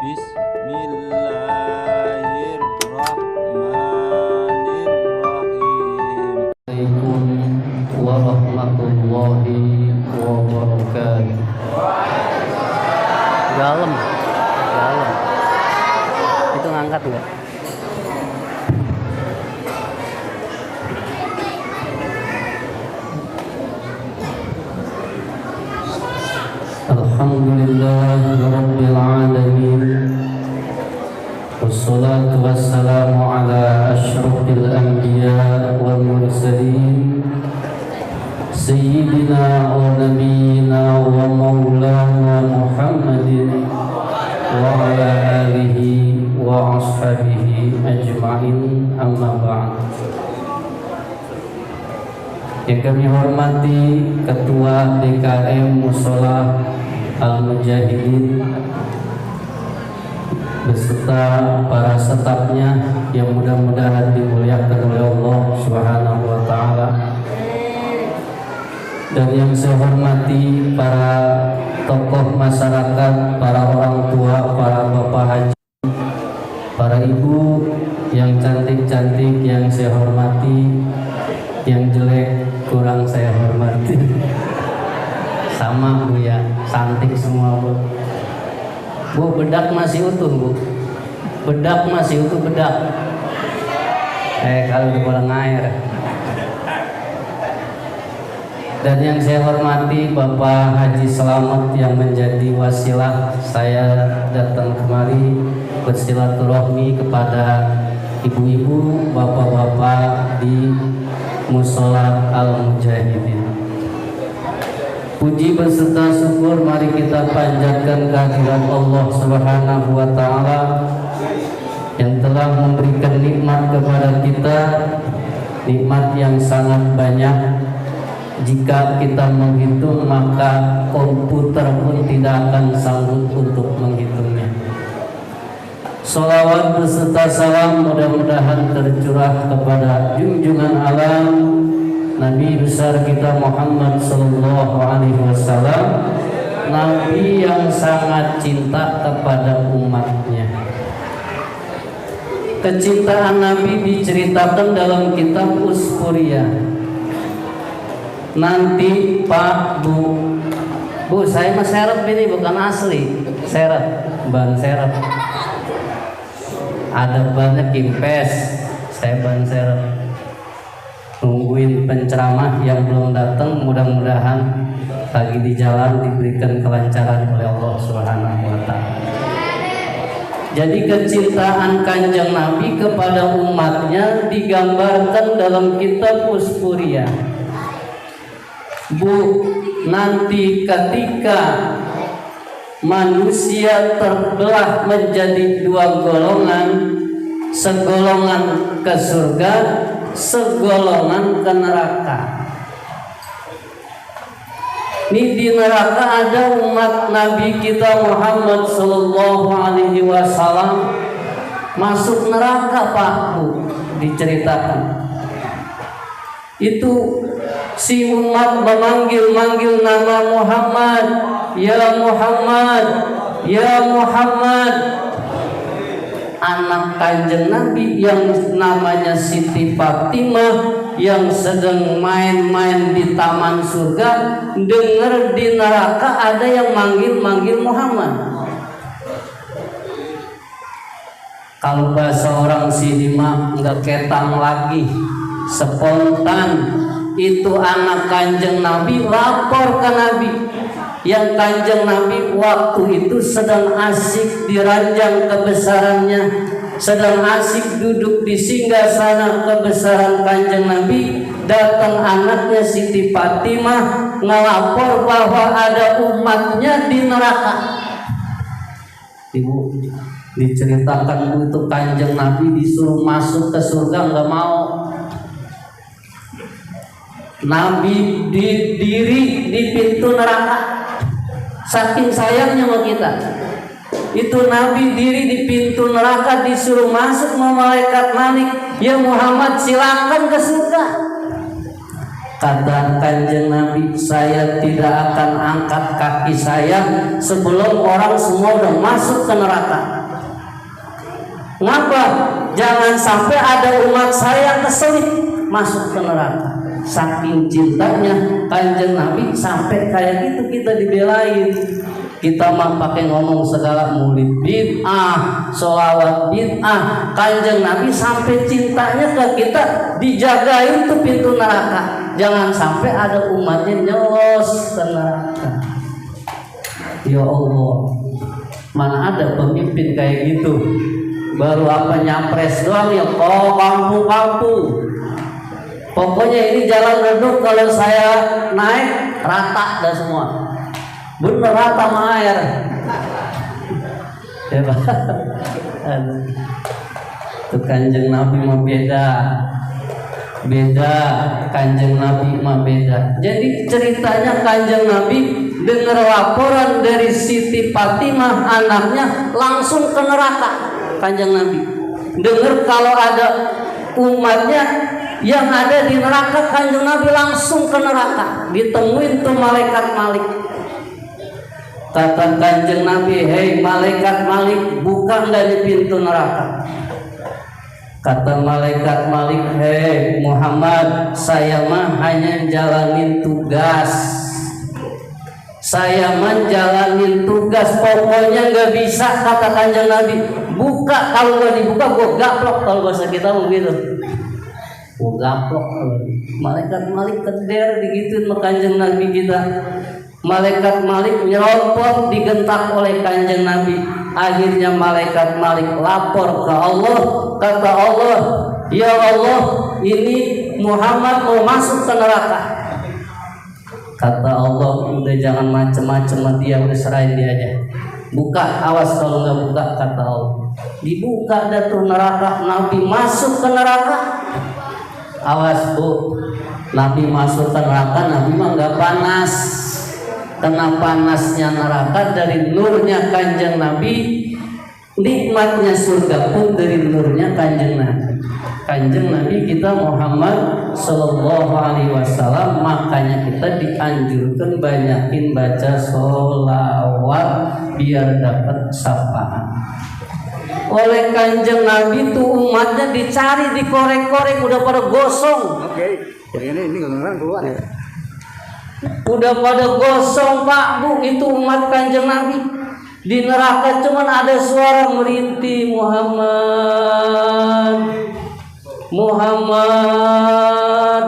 Bismillahirrahmanirrahim. Assalamualaikum warahmatullahi wabarakatuh. Dalam itu ngangkat nggak? Alhamdulillahirabbil alamin. Wassalatu wassalamu ala asyrafil anbiya wal mursalin sayyidina wa nabiyyina wa maulana Muhammadin wa ala alihi wa ashabihi ajma'in, amma ba'd. Yang kami hormati Ketua DKM Mushola Al-Mujahidin beserta para stafnya yang mudah-mudahan dimuliakan oleh Allah Subhanahu wa taala. Dan yang saya hormati para tokoh masyarakat, para orang tua, para bapak haji, para ibu yang cantik-cantik yang saya hormati, yang jelek kurang saya hormati. Sama Bu ya, cantik semua Bu. Bu, bedak masih utuh Bu. Bedak masih utuh bedak. Kalau udah pulang air. Dan yang saya hormati Bapak Haji Selamat yang menjadi wasilah saya datang kemari bersilaturahmi kepada ibu-ibu, bapak-bapak di Mushola Al-Mujahidin. Puji beserta syukur mari kita panjatkan kehadirat Allah Subhanahu wa taala yang telah memberikan nikmat kepada kita, nikmat yang sangat banyak. Jika kita menghitung maka komputer pun tidak akan sanggup untuk menghitungnya. Sholawat beserta salam mudah-mudahan tercurah kepada junjungan alam Nabi besar kita Muhammad sallallahu alaihi wasallam, Nabi yang sangat cinta kepada umatnya. Kecintaan Nabi diceritakan dalam kitab Usfuriyah. Nanti Pak Bu, saya mah serep ini bukan asli, serep, ban serep. Ada banyak kimpes, saya ban serep. Nungguin penceramah yang belum datang, mudah-mudahan lagi di jalan diberikan kelancaran oleh Allah Subhanahu wa taala. Jadi kecintaan Kanjeng Nabi kepada umatnya digambarkan dalam kitab Usfuriyah. Bu, nanti ketika manusia terbelah menjadi dua golongan, segolongan ke surga, segolongan ke neraka. Ini di neraka ada umat Nabi kita Muhammad sallallahu alaihi wasallam masuk neraka Pak Bu, diceritakan. Itu si umat memanggil nama Muhammad, ya Muhammad, ya Muhammad. Anak Kanjeng Nabi yang namanya Siti Fatimah yang sedang main-main di taman surga, dengar di neraka ada yang manggil Muhammad. Kalau bahasa orang sini mah nggak ketang lagi, spontan. Itu anak Kanjeng Nabi lapor ke Nabi. Yang Kanjeng Nabi waktu itu sedang asik di ranjang kebesarannya, sedang asik duduk di singgasana kebesaran Kanjeng Nabi. Datang anaknya Siti Fatimah ngelapor bahwa ada umatnya di neraka. Ibu, diceritakan itu Kanjeng Nabi disuruh masuk ke surga nggak mau. Nabi diri di pintu neraka. Saking sayangnya sama kita. Itu Nabi diri di pintu neraka disuruh masuk sama malaikat Malik. Ya Muhammad, silakan ke surga. Kata Kanjeng Nabi, saya tidak akan angkat kaki saya sebelum orang semua udah masuk ke neraka. Ngapa? Jangan sampai ada umat saya keselip masuk ke neraka. Saking cintanya Kanjeng Nabi sampai kayak gitu kita dibelain. Kita mah pakai ngomong segala maulid bid'ah, sholawat bid'ah. Kanjeng Nabi sampai cintanya ke kita dijagain tuh pintu neraka. Jangan sampai ada umatnya nyos ke neraka. Ya Allah, mana ada pemimpin kayak gitu? Baru apa nyapres doang ya, kampung-kampung. Pokoknya ini jalan redup kalau saya naik rata dah semua. Bener rata sama air. Hebat. Tuh Kanjeng Nabi mah beda. Beda, Kanjeng Nabi mah beda. Jadi ceritanya Kanjeng Nabi dengar laporan dari Siti Fatimah anaknya langsung ke neraka. Kanjeng Nabi dengar kalau ada umatnya yang ada di neraka, Kanjeng Nabi langsung ke neraka. Ditemuin tuh malaikat Malik. Kata Kanjeng Nabi, hei malaikat Malik, buka dari pintu neraka. Kata malaikat Malik, hei Muhammad, saya mah hanya jalanin tugas. Saya menjalanin tugas, pokoknya nggak bisa. Kata Kanjeng Nabi, buka. Kalau nggak dibuka, gue gaplok. Kalau bahasa kita begitu, gue gaplok. Malaikat Malik keder digituin sama Kanjeng Nabi kita. Malaikat Malik nyerobot digentak oleh Kanjeng Nabi. Akhirnya malaikat Malik lapor ke Allah. Kata Allah, ya Allah, ini Muhammad mau masuk ke neraka. Kata Allah, udah jangan macem-macem sama dia, udah serahin dia aja. Buka, awas kalau nggak buka. Kata Allah, dibuka dah tuh neraka. Nabi masuk ke neraka. Awas bu, Nabi masuk ke neraka, Nabi mah nggak panas. Kena panasnya neraka dari nurnya Kanjeng Nabi, nikmatnya surga pun dari nurnya Kanjeng Nabi. Kanjeng Nabi kita Muhammad Sallallahu Alaihi Wasallam, makanya kita dianjurkan banyakin baca sholawat biar dapat syafaat. Oleh Kanjeng Nabi tuh umatnya dicari, dikorek-korek, udah pada gosong. Oke, ini nggak keluar ya. Udah pada gosong Pak Bu, itu umat Kanjeng Nabi. Di neraka cuman ada suara merintih, Muhammad, Muhammad.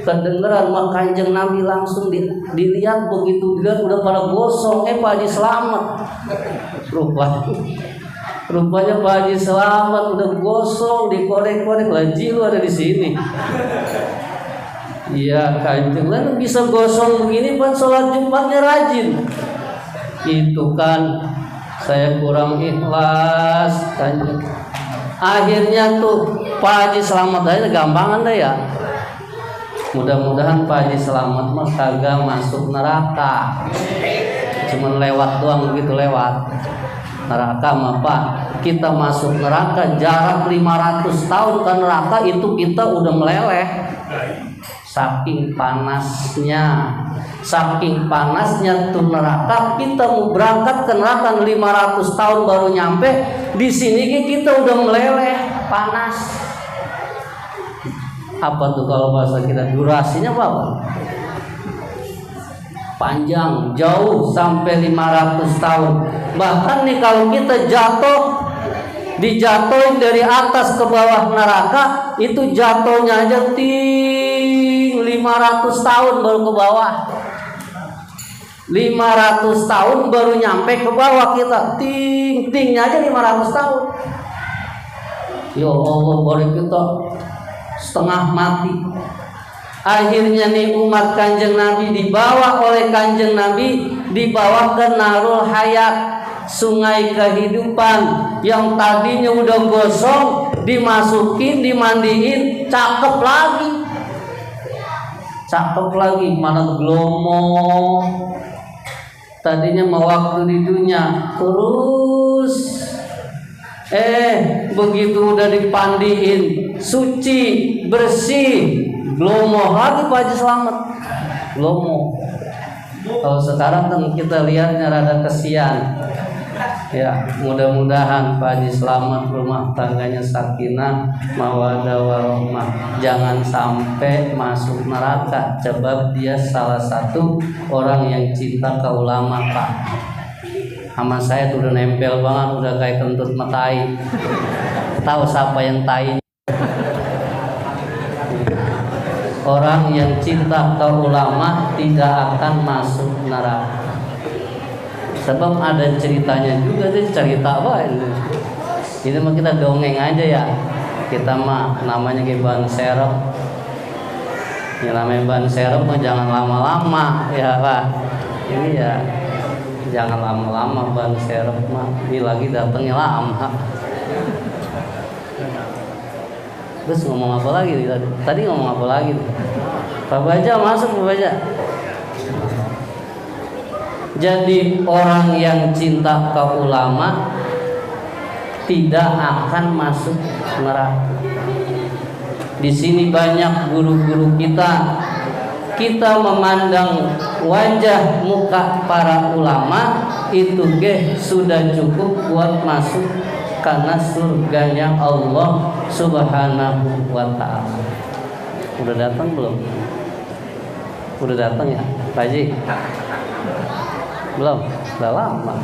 Kedengeran mak Kanjeng Nabi langsung dilihat, begitu dilihat udah pada gosong. Pak Haji Selamat, rupanya Pak Haji Selamat udah gosong, dikorek-korek. Laji lu ada di sini. Iya Kanjeng, lalu bisa gosong begini pan sholat Jumatnya rajin. Itu kan saya kurang ikhlas Kanjeng. Akhirnya tuh Pak Haji Selamat aja gampangan deh ya. Mudah-mudahan Pak Haji Selamat mah kagak masuk neraka. Cuman lewat doang begitu, lewat. Neraka mah Pak, kita masuk neraka jarak 500 tahun ke neraka itu kita udah meleleh. Saking panasnya tuh neraka. Kita mau berangkat ke neraka 500 tahun baru nyampe. Di sini kita udah meleleh, panas. Apa tuh kalau bahasa kita durasinya apa? Panjang, jauh sampai 500 tahun. Bahkan nih kalau kita dijatuhin dari atas ke bawah neraka, itu jatuhnya aja 500 tahun baru ke bawah. 500 tahun baru nyampe ke bawah kita. Tingnya aja 500 tahun. Ya Allah, baru kita setengah mati. Akhirnya nih umat Kanjeng Nabi dibawa oleh Kanjeng Nabi, dibawa ke Narul Hayat, sungai kehidupan yang tadinya udah gosong, dimasukin, dimandiin, cakep lagi, mana glomo. Tadinya mau waktu di dunia terus, begitu udah dipandiin, suci, bersih, glomo lagi Pak Haji Selamat, glomo. Kalau sekarang kan kita lihatnya rada kesian. Ya, mudah-mudahan Pak Haji selamat, rumah tangganya sakinah, mawaddah warahmah. Jangan sampai masuk neraka sebab dia salah satu orang yang cinta ke ulama, Pak. Sama saya tuh udah nempel banget, udah kayak kentut matai. Tahu siapa yang tai? Orang yang cinta ke ulama tidak akan masuk neraka. Sebab ada ceritanya juga, sih cerita apa ini? Ini mah kita dongeng aja ya. Kita mah namanya kayak ban serep. Ya namanya ban serep mah jangan lama-lama ya Pak. Ini ya jangan lama-lama ban serep mah. Ini lagi datangnya lama. Terus ngomong apa lagi tadi? Tadi ngomong apa lagi? Pak Baja masuk, Pak Baja. Jadi orang yang cinta ke ulama tidak akan masuk neraka. Di sini banyak guru-guru kita memandang wajah muka para ulama itu sudah cukup buat masuk karena surganya Allah Subhanahu wa ta'ala. Udah datang belum? Udah datang ya, Pak Haji? Belum, udah lama.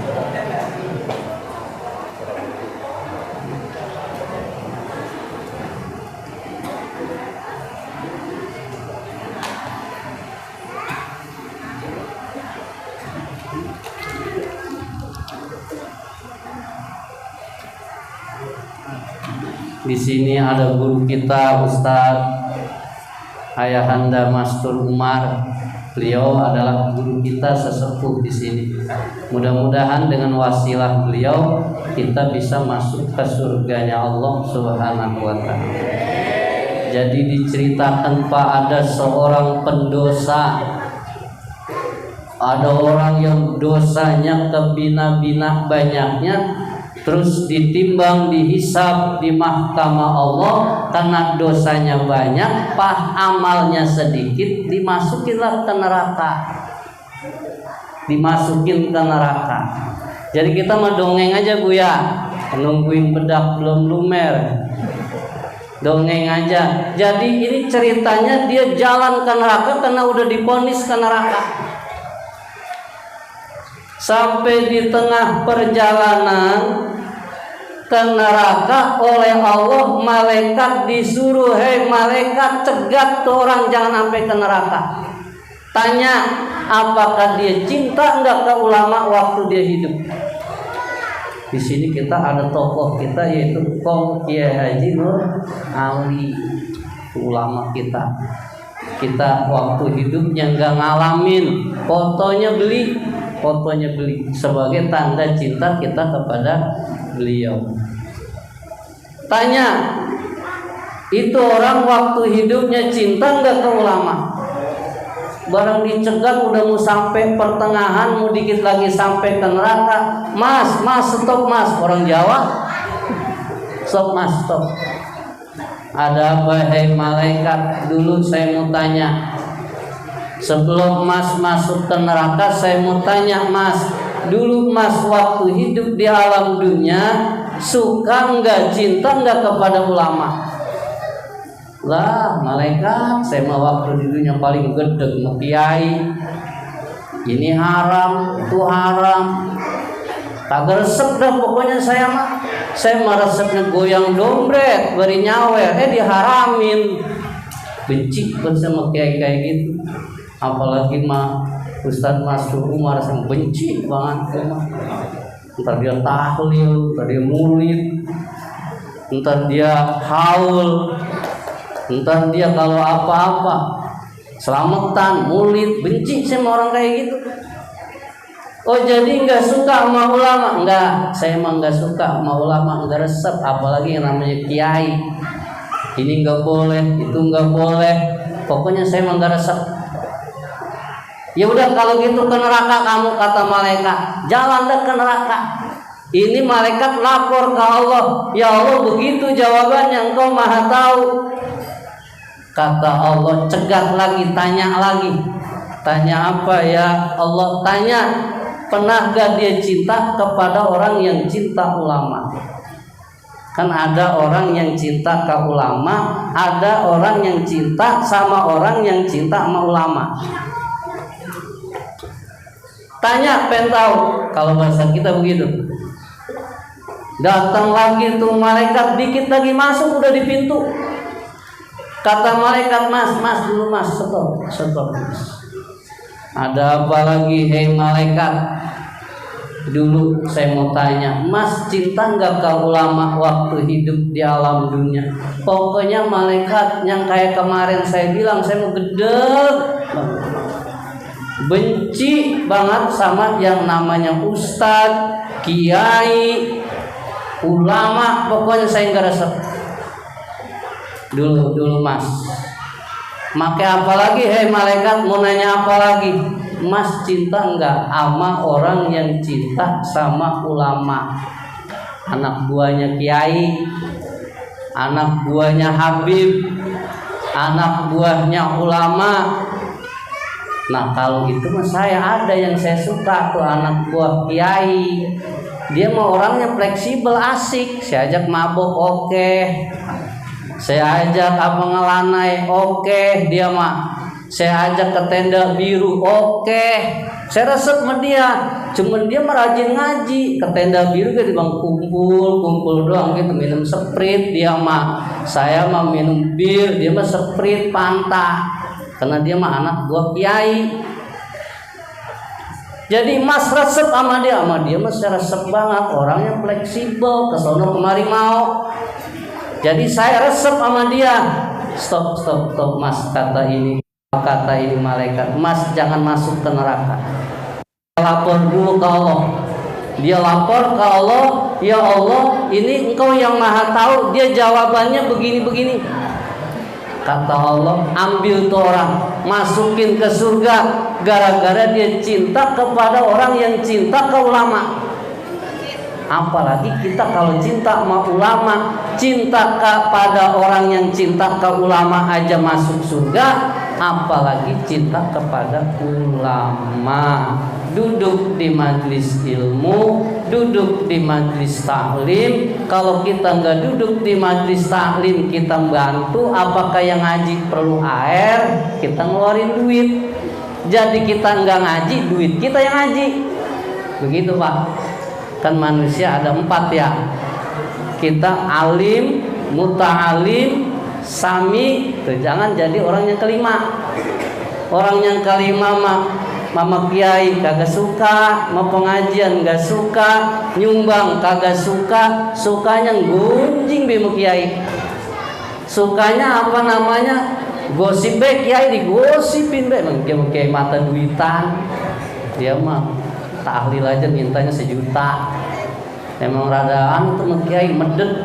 Di sini ada guru kita Ustadz Ayahanda Mastur Umar. Beliau adalah guru kita sesepuh di sini. Mudah-mudahan dengan wasilah beliau kita bisa masuk ke surganya Allah Subhanahu wa ta'ala. Jadi diceritakan Pak, ada seorang pendosa. Ada orang yang dosanya kebina-bina banyaknya, terus ditimbang, dihisab di mahkamah Allah karena dosanya banyak, amalnya sedikit, dimasukinlah ke neraka. Dimasukin ke neraka. Jadi kita mah dongeng aja Bu ya, nungguin bedak belum lumer. Dongeng aja. Jadi ini ceritanya dia jalan ke neraka karena udah divonis ke neraka. Sampai di tengah perjalanan ke neraka oleh Allah, malaikat disuruh, hei malaikat cegat tuh orang jangan sampai ke neraka. Tanya apakah dia cinta enggak ke ulama waktu dia hidup. Di sini kita ada tokoh kita yaitu Kiai Haji Nur Ali, ulama kita. Kita waktu hidupnya enggak ngalamin, fotonya beli sebagai tanda cinta kita kepada beliau. Tanya, itu orang waktu hidupnya cinta enggak ke ulama? Barang dicegat udah mau sampai pertengahan, mau dikit lagi sampai ke neraka. Mas, stop mas. Orang Jawa, stop mas, stop. Ada apa, hei malaikat? Dulu saya mau tanya, sebelum mas masuk ke neraka, saya mau tanya mas, dulu mas waktu hidup di alam dunia suka enggak, cinta enggak kepada ulama? Lah malaikat, saya mah waktu di dunia paling gedeg mau kiai. Ini haram, itu haram. Kagak resep dah pokoknya saya mah resepnya goyang dompet, beri nyawer, diharamin. Benci banget sama kiai kayak gitu. Apalagi mah Ustadz Mastur Umar, saya benci banget mah. Ntar dia tahlil, ntar dia mulid, ntar dia haul, ntar dia kalau apa-apa selamatan, mulid, benci sama orang kayak gitu. Oh jadi nggak suka sama ulama? Enggak, saya emang nggak suka sama ulama, nggak resep, apalagi yang namanya kiai. Ini nggak boleh, itu nggak boleh, pokoknya saya emang nggak resep. Ya udah kalau gitu ke neraka kamu, kata malaikat. Jalan deh ke neraka. Ini malaikat lapor ke Allah, ya Allah begitu jawabannya, engkau maha tahu. Kata Allah, cegat lagi, tanya lagi. Tanya apa ya Allah? Tanya, pernah gak dia cinta kepada orang yang cinta ulama? Kan ada orang yang cinta ke ulama, ada orang yang cinta sama orang yang cinta sama ulama. Tanya, pengen tahu. Kalau bahasa kita begitu. Datang lagi tuh malaikat, dikit lagi masuk udah di pintu. Kata malaikat, mas dulu mas, stop. Ada apa lagi, hei malaikat? Dulu saya mau tanya, mas cinta nggak ke ulama waktu hidup di alam dunia? Pokoknya malaikat yang kayak kemarin saya bilang, saya mau gedeg, benci banget sama yang namanya ustadz, kiai, ulama. Pokoknya saya nggak resep. Dulu mas. Make apa lagi, hei malaikat mau nanya apa lagi? Mas cinta enggak sama orang yang cinta sama ulama? Anak buahnya kiai, anak buahnya habib, anak buahnya ulama. Nah kalau itu mas saya ada yang saya suka tuh, anak buah kiai. Dia mau orangnya fleksibel, asik. Saya ajak mabok, oke. Saya ajak apa ngelanai, oke. Dia mah saya ajak ke tenda biru, oke. Saya resep sama dia. Cuman dia merajin ngaji. Ke tenda biru kan bang kumpul doang gitu, minum Sprite. Dia mah, saya mah minum bir, dia mah Sprite Fanta. Karena dia mah anak buah kiai. Jadi mas resep sama dia mah saya resep banget. Orangnya fleksibel, kesono kemari mau. Jadi saya resep sama dia. Stop mas, kata ini malaikat, mas jangan masuk ke neraka. Lapor dulu ke Allah. Dia lapor ke Allah, ya Allah, ini engkau yang maha tahu. Dia jawabannya begini. Kata Allah, ambil tuh orang, masukin ke surga. Gara-gara dia cinta kepada orang yang cinta ke ulama. Apalagi kita kalau cinta sama ulama, cinta kepada orang yang cinta ke ulama aja masuk surga, apalagi cinta kepada ulama. Duduk di majelis ilmu, duduk di majelis taklim. Kalau kita nggak duduk di majelis taklim, kita bantu. Apakah yang ngaji perlu air? Kita ngeluarin duit. Jadi kita nggak ngaji, duit kita yang ngaji. Begitu Pak. Kan manusia ada 4 ya. Kita alim, muta'alim, sami. Tuh, jangan jadi orang yang kelima. Orang yang kelima mama kiai kagak suka, mau pengajian gak suka, nyumbang kagak suka, sukanya gunjing bemu kiai. Sukanya apa namanya? Gosip be kiai, digosipin be. Emang dia kiai mata duitan. Dia mah tahlil aja mintanya 1 juta. Emang radaan tuh kiai medet.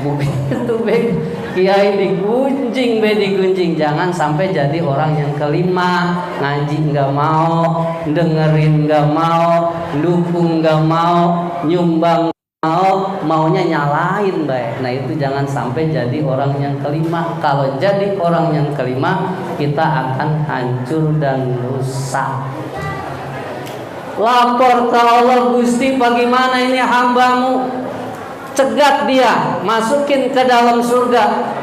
Begitu be kiai digunjing. Jangan sampai jadi orang yang kelima. Ngaji nggak mau, dengerin nggak mau, dukung nggak mau, nyumbang mau, maunya nyalain baik. Nah itu jangan sampai jadi orang yang kelima. Kalau jadi orang yang kelima, kita akan hancur dan rusak. Lapor ke Allah, Gusti bagaimana ini hambamu? Cegat dia, masukin ke dalam surga.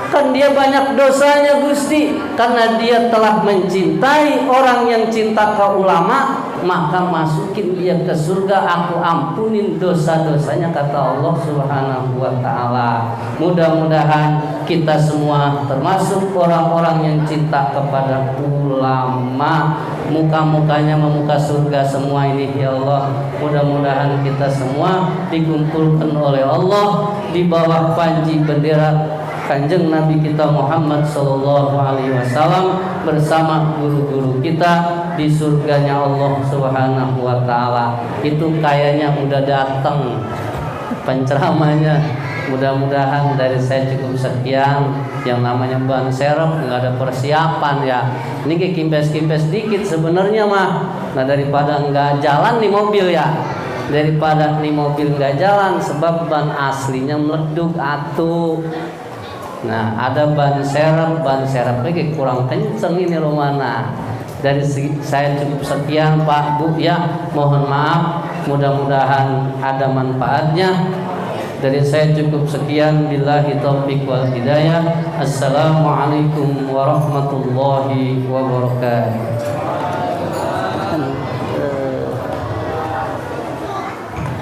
Kan dia banyak dosanya Gusti. Karena dia telah mencintai orang yang cinta ke ulama, maka masukin dia ke surga. Aku ampunin dosa-dosanya, kata Allah Subhanahu wa ta'ala. Mudah-mudahan kita semua termasuk orang-orang yang cinta kepada ulama. Muka-mukanya memuka surga semua ini ya Allah. Mudah-mudahan kita semua dikumpulkan oleh Allah di bawah panji bendera Kanjeng Nabi kita Muhammad sallallahu alaihi wasallam bersama guru-guru kita di surganya Allah Subhanahu wa taala. Itu kayaknya udah datang penceramahnya. Mudah-mudahan dari saya cukup sekian. Yang namanya ban serep nggak ada persiapan ya. Ini kayak kimpes-kimpes dikit sebenarnya mah. Nah daripada nggak jalan nih mobil ya. Daripada nih mobil nggak jalan sebab ban aslinya meleduk atuh. Nah ada ban serep lagi kurang kenceng ini rumana. saya cukup sekian Pak Bu ya, mohon maaf, mudah-mudahan ada manfaatnya. Dari saya cukup sekian, billahi taufiq wal hidayah. Assalamualaikum warahmatullahi wabarakatuh.